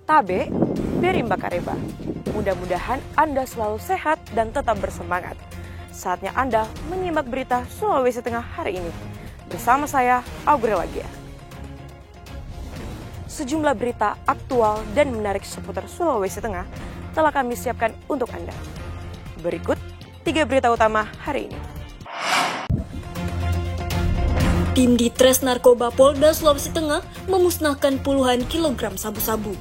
Tabe, Berimba Kareba. Mudah-mudahan Anda selalu sehat dan tetap bersemangat. Saatnya Anda menyimak berita Sulawesi Tengah hari ini. Bersama saya, Aurel Lagia. Sejumlah berita aktual dan menarik seputar Sulawesi Tengah telah kami siapkan untuk Anda. Berikut 3 berita utama hari ini. Tim Ditres Narkoba Polda Sulawesi Tengah memusnahkan puluhan kilogram sabu-sabu.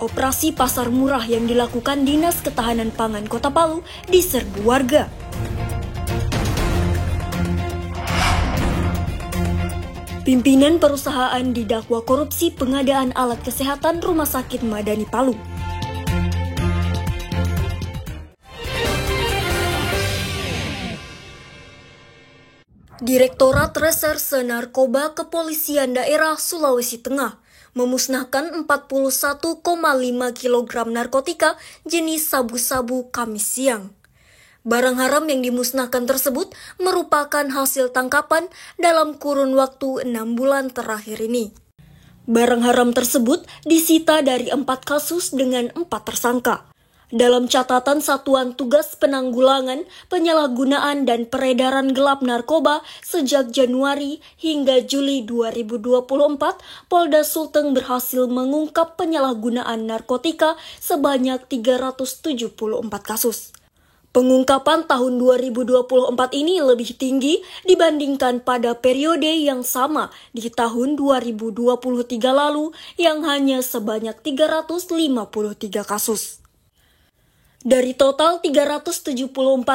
Operasi pasar murah yang dilakukan Dinas Ketahanan Pangan Kota Palu diserbu warga. Pimpinan perusahaan didakwa korupsi pengadaan alat kesehatan Rumah Sakit Madani Palu. Direktorat Reserse Narkoba Kepolisian Daerah Sulawesi Tengah memusnahkan 41,5 kg narkotika jenis sabu-sabu Kamis siang. Barang haram yang dimusnahkan tersebut merupakan hasil tangkapan dalam kurun waktu 6 bulan terakhir ini. Barang haram tersebut disita dari 4 kasus dengan 4 tersangka. Dalam catatan Satuan Tugas Penanggulangan, Penyalahgunaan dan Peredaran Gelap Narkoba sejak Januari hingga Juli 2024, Polda Sulteng berhasil mengungkap penyalahgunaan narkotika sebanyak 374 kasus. Pengungkapan tahun 2024 ini lebih tinggi dibandingkan pada periode yang sama di tahun 2023 lalu yang hanya sebanyak 353 kasus. Dari total 374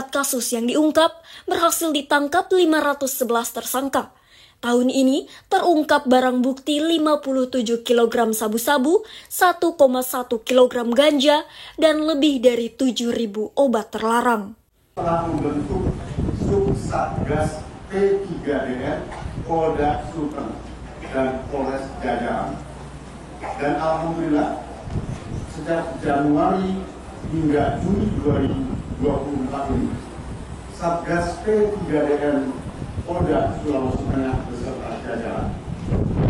kasus yang diungkap, berhasil ditangkap 511 tersangka. Tahun ini terungkap barang bukti 57 kg sabu-sabu, 1,1 kg ganja, dan lebih dari 7.000 obat terlarang. Telah membentuk Subsatgas P3DR Polda Sulteng dan Polres Jajaran. Dan alhamdulillah sejak Januari hingga Juni 2024 ini, Satgas P3DR Polda Sulawesi Tengah beserta jajaran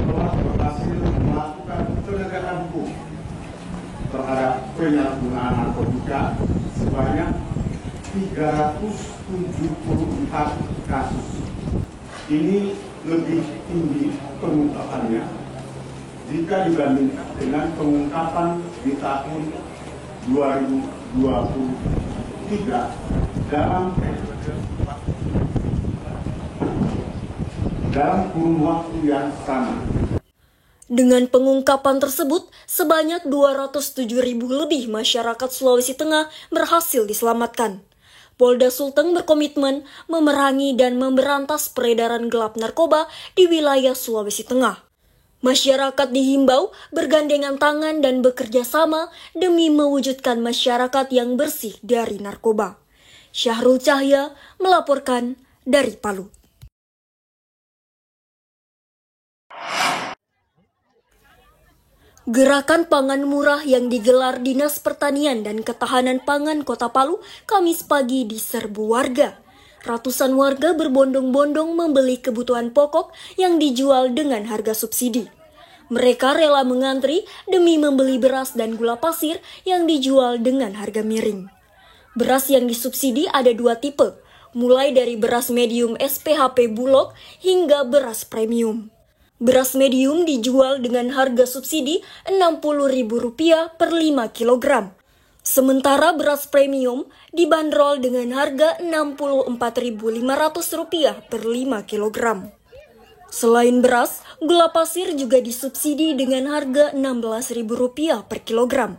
telah berhasil melakukan penegakan hukum terhadap penyalahgunaan narkotika sebanyak 374 kasus. Ini lebih tinggi pengungkapannya jika dibandingkan dengan pengungkapan di tahun 2023 dalam kurun waktu yang sama. Dengan pengungkapan tersebut, sebanyak 207.000 lebih masyarakat Sulawesi Tengah berhasil diselamatkan. Polda Sulteng berkomitmen memerangi dan memberantas peredaran gelap narkoba di wilayah Sulawesi Tengah. Masyarakat dihimbau bergandengan tangan dan bekerja sama demi mewujudkan masyarakat yang bersih dari narkoba. Syahrul Cahya melaporkan dari Palu. Gerakan pangan murah yang digelar Dinas Pertanian dan Ketahanan Pangan Kota Palu Kamis pagi diserbu warga. Ratusan warga berbondong-bondong membeli kebutuhan pokok yang dijual dengan harga subsidi. Mereka rela mengantri demi membeli beras dan gula pasir yang dijual dengan harga miring. Beras yang disubsidi ada 2 tipe, mulai dari beras medium SPHP Bulog hingga beras premium. Beras medium dijual dengan harga subsidi Rp60.000 per 5 kg. Sementara beras premium dibanderol dengan harga Rp64.500 per 5 kg. Selain beras, gula pasir juga disubsidi dengan harga Rp16.000 per kilogram.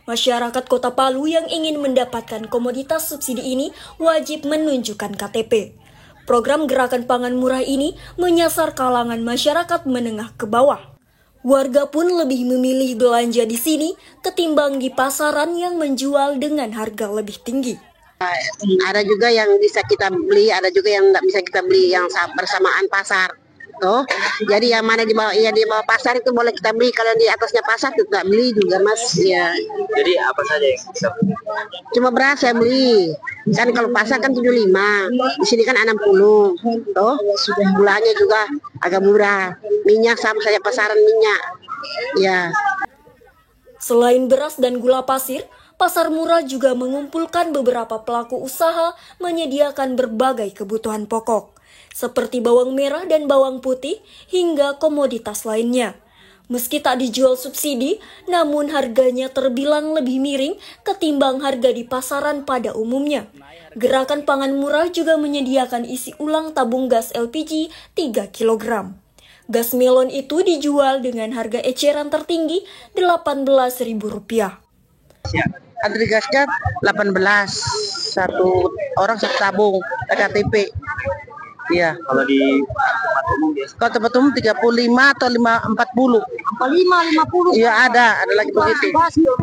Masyarakat Kota Palu yang ingin mendapatkan komoditas subsidi ini wajib menunjukkan KTP. Program Gerakan Pangan Murah ini menyasar kalangan masyarakat menengah ke bawah. Warga pun lebih memilih belanja di sini ketimbang di pasaran yang menjual dengan harga lebih tinggi. Ada juga yang bisa kita beli, ada juga yang tidak bisa kita beli yang bersamaan pasar. Oh, jadi yang mana di bawah, ya di bawah pasar itu boleh kita beli, kalau di atasnya pasar itu nggak beli juga Mas. Ya. Jadi apa saja yang bisa beli? Cuma beras saya beli. Kan kalau pasar kan 75, di sini kan 60. Toh, gulanya juga agak murah. Minyak sama saja pasaran minyak. Ya. Selain beras dan gula pasir, pasar murah juga mengumpulkan beberapa pelaku usaha menyediakan berbagai kebutuhan pokok, seperti bawang merah dan bawang putih hingga komoditas lainnya. Meski tak dijual subsidi, namun harganya terbilang lebih miring ketimbang harga di pasaran pada umumnya. Gerakan Pangan Murah juga menyediakan isi ulang tabung gas LPG 3 kg. Gas melon itu dijual dengan harga eceran tertinggi Rp18.000. Ya. Antri gasnya 18, satu orang satu tabung KTP. Iya. Kalau di tempat umum biasa Kalau tempat umum 35 atau 40. 50. Iya ada lagi begitu.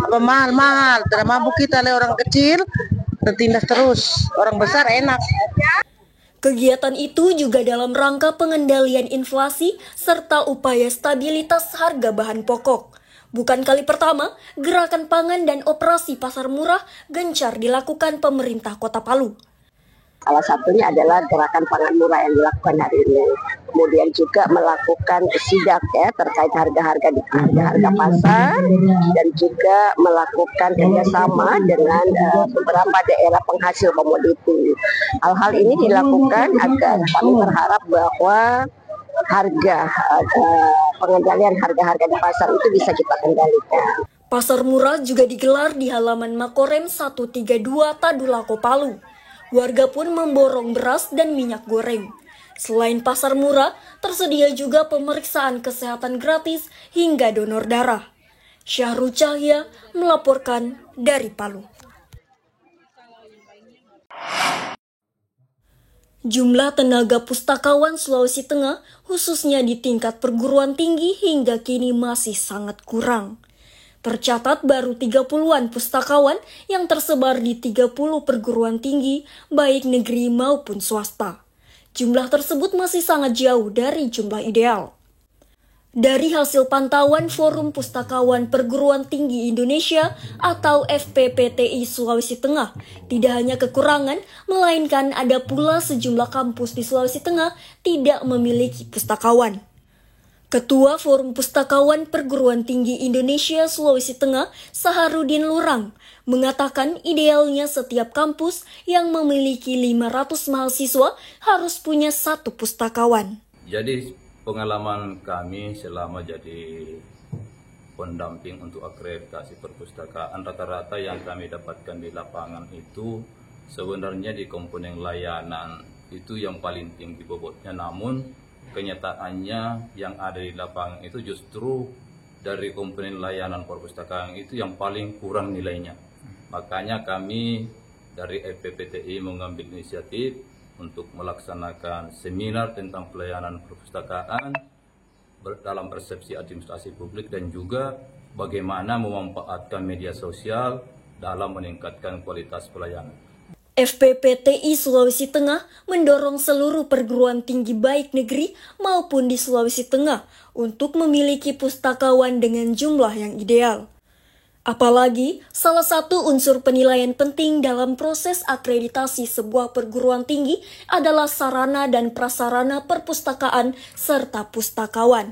Apa mahal, tidak mampu kita oleh orang kecil, tertindas terus. Orang besar enak. Kegiatan itu juga dalam rangka pengendalian inflasi serta upaya stabilitas harga bahan pokok. Bukan kali pertama, gerakan pangan dan operasi pasar murah gencar dilakukan pemerintah Kota Palu. Salah satunya adalah gerakan pangan murah yang dilakukan hari ini. Kemudian juga melakukan sidak ya terkait harga-harga di harga pasar, dan juga melakukan kerjasama dengan beberapa daerah penghasil komoditi. Hal-hal ini dilakukan agar kami berharap bahwa harga pengendalian harga-harga di pasar itu bisa kita kendalikan. Pasar murah juga digelar di halaman Makorem 132 Tadulako Palu. Warga pun memborong beras dan minyak goreng. Selain pasar murah, tersedia juga pemeriksaan kesehatan gratis hingga donor darah. Syahrul Cahya melaporkan dari Palu. Jumlah tenaga pustakawan Sulawesi Tengah, khususnya di tingkat perguruan tinggi, hingga kini masih sangat kurang. Tercatat baru 30-an pustakawan yang tersebar di 30 perguruan tinggi, baik negeri maupun swasta. Jumlah tersebut masih sangat jauh dari jumlah ideal. Dari hasil pantauan Forum Pustakawan Perguruan Tinggi Indonesia atau FPPTI Sulawesi Tengah, tidak hanya kekurangan, melainkan ada pula sejumlah kampus di Sulawesi Tengah tidak memiliki pustakawan. Ketua Forum Pustakawan Perguruan Tinggi Indonesia Sulawesi Tengah, Saharudin Lurang, mengatakan idealnya setiap kampus yang memiliki 500 mahasiswa harus punya satu pustakawan. Jadi pengalaman kami selama jadi pendamping untuk akreditasi perpustakaan, rata-rata yang kami dapatkan di lapangan itu sebenarnya di komponen layanan itu yang paling tinggi bobotnya, namun kenyataannya yang ada di lapangan itu justru dari komponen layanan perpustakaan itu yang paling kurang nilainya. Makanya kami dari FPPTI mengambil inisiatif untuk melaksanakan seminar tentang pelayanan perpustakaan dalam persepsi administrasi publik, dan juga bagaimana memanfaatkan media sosial dalam meningkatkan kualitas pelayanan. FPPTI Sulawesi Tengah mendorong seluruh perguruan tinggi baik negeri maupun di Sulawesi Tengah untuk memiliki pustakawan dengan jumlah yang ideal. Apalagi, salah satu unsur penilaian penting dalam proses akreditasi sebuah perguruan tinggi adalah sarana dan prasarana perpustakaan serta pustakawan.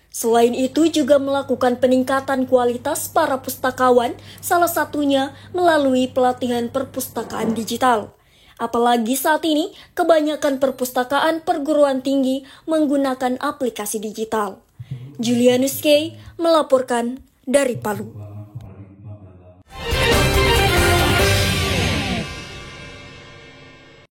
Selain itu juga melakukan peningkatan kualitas para pustakawan, salah satunya melalui pelatihan perpustakaan digital. Apalagi saat ini, kebanyakan perpustakaan perguruan tinggi menggunakan aplikasi digital. Julianus K. melaporkan dari Palu.